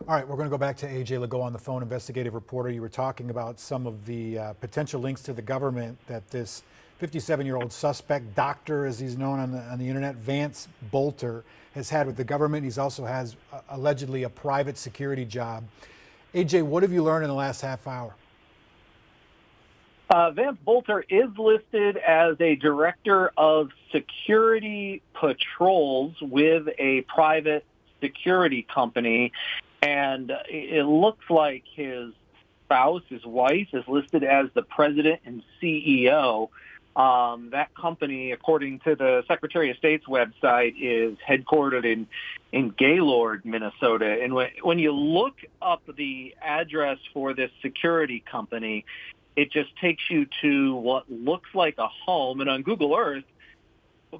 All right, we're going to go back to AJ Legault on the phone, investigative reporter. You were talking about some of the potential links to the government that this 57-year-old suspect, doctor as he's known on the internet, Vance Bolter, has had with the government. He's also has allegedly a private security job. AJ, what have you learned in the last half hour? Vance Bolter is listed as a director of security patrols with a private security company, and it looks like his spouse, his wife, is listed as the president and CEO. That company, according to the Secretary of State's website, is headquartered in Gaylord, Minnesota. And when you look up the address for this security company, it just takes you to what looks like a home. And on Google Earth,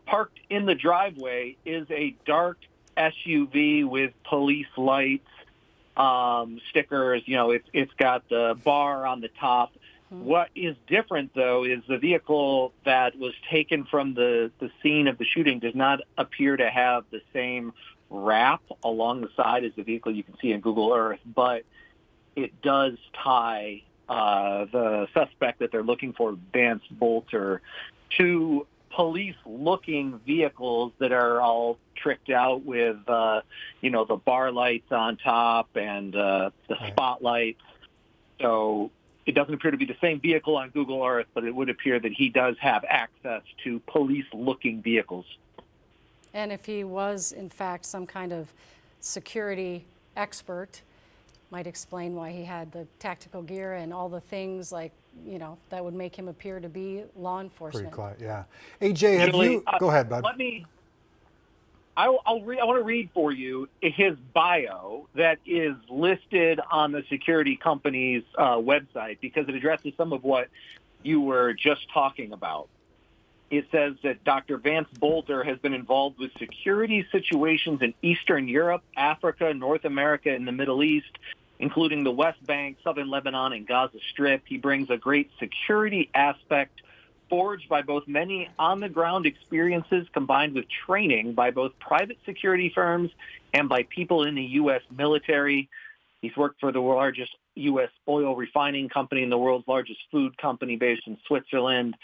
parked in the driveway is a dark SUV with police lights, stickers. You know, it's got the bar on the top. What is different, though, is the vehicle that was taken from the scene of the shooting does not appear to have the same wrap along the side as the vehicle you can see in Google Earth, but it does tie the suspect that they're looking for, Vance Bolter, to police-looking vehicles that are all tricked out with, the bar lights on top and the spotlights. So it doesn't appear to be the same vehicle on Google Earth, but it would appear that he does have access to police-looking vehicles. And if he was, in fact, some kind of security expert, might explain why he had the tactical gear and all the things that would make him appear to be law enforcement. Pretty quiet, yeah. AJ, have you? Go ahead, bud. I want to read for you his bio that is listed on the security company's website because it addresses some of what you were just talking about. It says that Dr. Vance Bolter has been involved with security situations in Eastern Europe, Africa, North America, and the Middle East, including the West Bank, Southern Lebanon, and Gaza Strip. He brings a great security aspect forged by both many on-the-ground experiences combined with training by both private security firms and by people in the U.S. military. He's worked for the largest U.S. oil refining company and the world's largest food company based in Switzerland.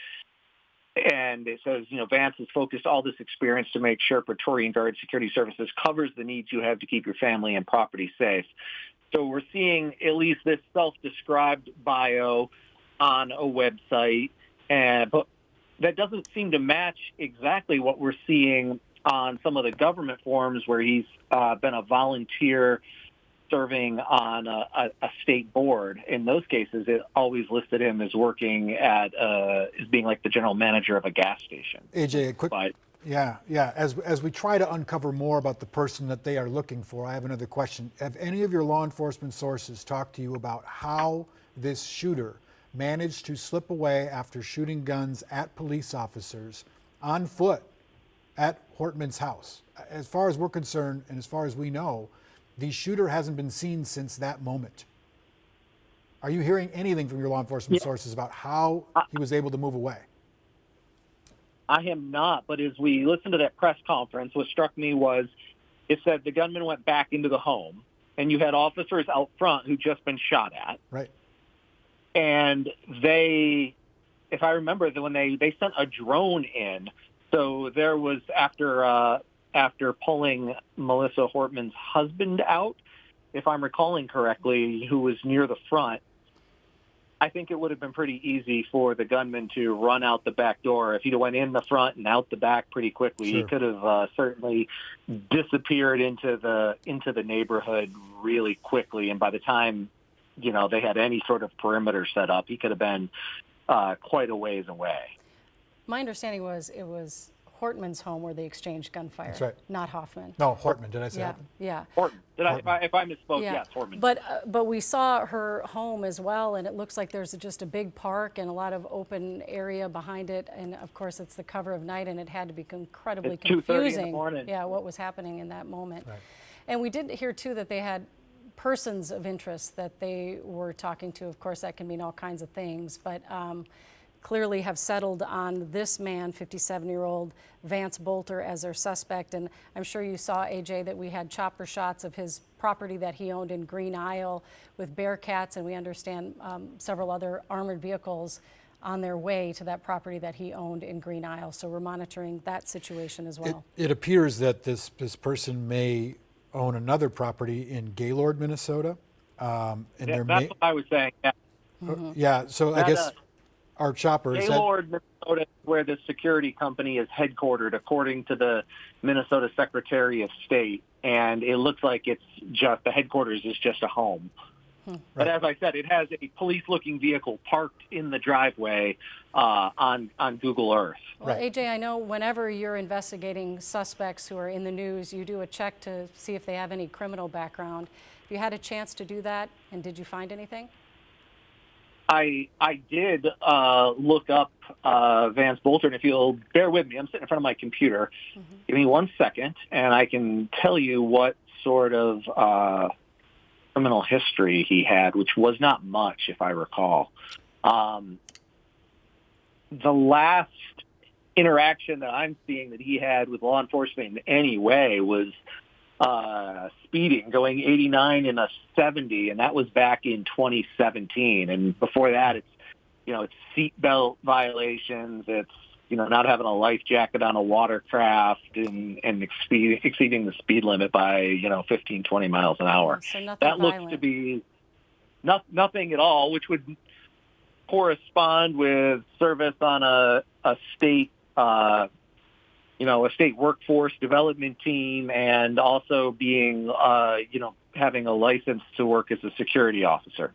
And it says, Vance has focused all this experience to make sure Praetorian Guard Security Services covers the needs you have to keep your family and property safe. So we're seeing at least this self-described bio on a website, but that doesn't seem to match exactly what we're seeing on some of the government forms where he's been a volunteer serving on a state board. In those cases, it always listed him as working as being like the general manager of a gas station. AJ, a quick. Yeah. As we try to uncover more about the person that they are looking for, I have another question. Have any of your law enforcement sources talked to you about how this shooter managed to slip away after shooting guns at police officers on foot at Hortman's house? As far as we're concerned, and as far as we know, the shooter hasn't been seen since that moment. Are you hearing anything from your law enforcement sources about how he was able to move away? I am not, but as we listened to that press conference, what struck me was it said the gunman went back into the home, and you had officers out front who'd just been shot at. Right. And they, if I remember, when they sent a drone in, so there was after pulling Melissa Hortman's husband out, if I'm recalling correctly, who was near the front, I think it would have been pretty easy for the gunman to run out the back door. If he'd went in the front and out the back pretty quickly, He could have certainly disappeared into the neighborhood really quickly. And by the time, they had any sort of perimeter set up, he could have been quite a ways away. My understanding was it was Hortman's home where they exchanged gunfire. That's right. Not Hoffman. No, Hortman. Did I say Hoffman? Yeah. Hortman. If I misspoke, yes, Hortman. But we saw her home as well, and it looks like there's just a big park and a lot of open area behind it. And of course, it's the cover of night, and it had to be incredibly confusing. In the morning. Yeah, what was happening in that moment. Right. And we did hear too that they had persons of interest that they were talking to. Of course, that can mean all kinds of things, but clearly have settled on this man, 57-year-old Vance Bolter, as their suspect. And I'm sure you saw, AJ, that we had chopper shots of his property that he owned in Green Isle with Bearcats, and we understand several other armored vehicles on their way to that property that he owned in Green Isle. So we're monitoring that situation as well. It appears that this person may own another property in Gaylord, Minnesota. And Yeah, that's what I was saying. Yeah. yeah, so I That, guess our chopper is that, Gaylord, Minnesota, is where the security company is headquartered, according to the Minnesota Secretary of State. And it looks like it's just the headquarters is just a home. But as I said, it has a police-looking vehicle parked in the driveway on Google Earth. Well, AJ, I know whenever you're investigating suspects who are in the news, you do a check to see if they have any criminal background. Have you had a chance to do that, and did you find anything? I did look up Vance Bolter, and if you'll bear with me, I'm sitting in front of my computer. Give me 1 second, and I can tell you what sort of criminal history he had, which was not much, if I recall. The last interaction that I'm seeing that he had with law enforcement in any way was speeding, going 89 in a 70, and that was back in 2017. And before that, it's seatbelt violations, it's not having a life jacket on a watercraft, and exceeding the speed limit by 15, 20 miles an hour. So nothing that violent. looks to be nothing at all, which would correspond with service on a state a state workforce development team, and also being having a license to work as a security officer.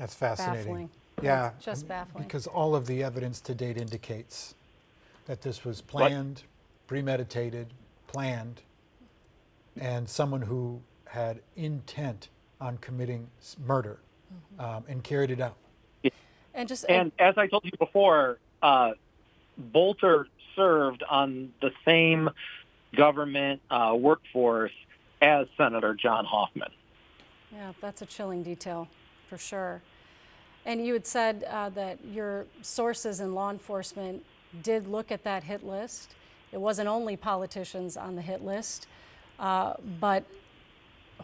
that's fascinating. Baffling. Yeah, It's just baffling. because all of the evidence to date indicates that this was planned, premeditated, planned, and someone who had intent on committing murder and carried it out. And as I told you before, Bolter served on the same government workforce as Senator John Hoffman. Yeah, that's a chilling detail for sure. And you had said that your sources in law enforcement did look at that hit list. It wasn't only politicians on the hit list, but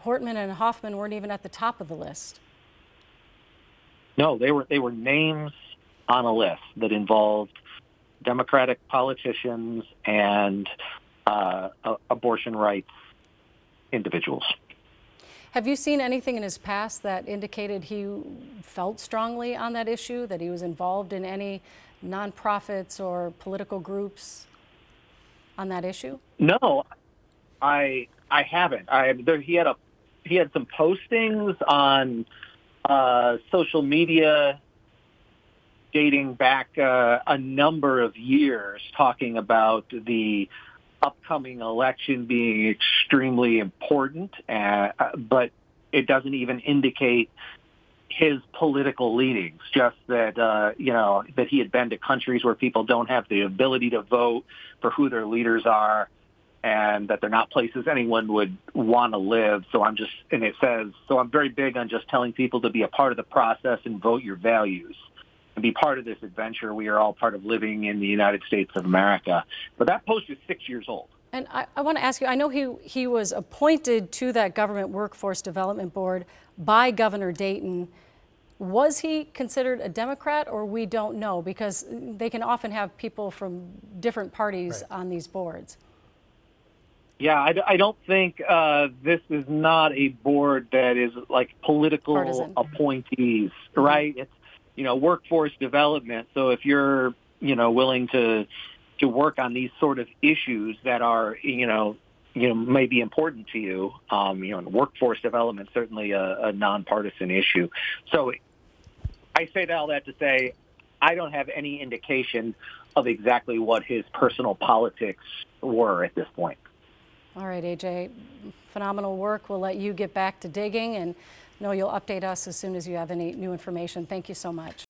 Hortman and Hoffman weren't even at the top of the list. No, they were names on a list that involved Democratic politicians and abortion rights individuals. Have you seen anything in his past that indicated he felt strongly on that issue, that he was involved in any nonprofits or political groups on that issue? No, I haven't. He had some postings on social media dating back a number of years, talking about the upcoming election being extremely important, but it doesn't even indicate his political leanings, just that that he had been to countries where people don't have the ability to vote for who their leaders are, and that they're not places anyone would want to live. So I'm very big on just telling people to be a part of the process and vote your values and be part of this adventure. We are all part of living in the United States of America. But that post is 6 years old. And I want to ask you, I know he was appointed to that government workforce development board by Governor Dayton. Was he considered a Democrat, or we don't know? Because they can often have people from different parties on these boards. Yeah, I don't think this is not a board that is like political Partisan. appointees, right? It's, workforce development. So if you're, willing to work on these sort of issues that are, may be important to you, workforce development, certainly a nonpartisan issue. So I say all that to say I don't have any indication of exactly what his personal politics were at this point. All right, AJ, phenomenal work. We'll let you get back to digging, and know you'll update us as soon as you have any new information. Thank you so much.